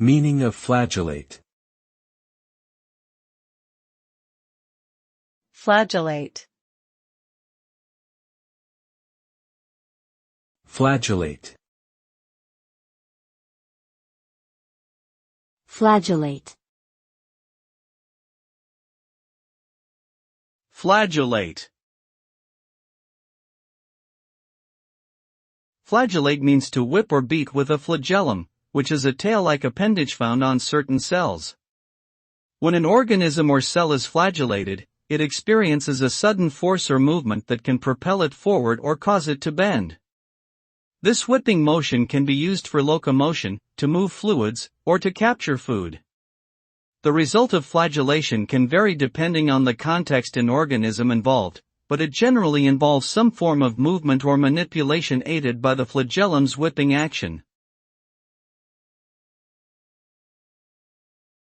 Meaning of flagellate. Flagellate. Flagellate. Flagellate. Flagellate. Flagellate means to whip or beat with a flagellum, which is a tail-like appendage found on certain cells. When an organism or cell is flagellated, it experiences a sudden force or movement that can propel it forward or cause it to bend. This whipping motion can be used for locomotion, to move fluids, or to capture food. The result of flagellation can vary depending on the context and organism involved, but it generally involves some form of movement or manipulation aided by the flagellum's whipping action.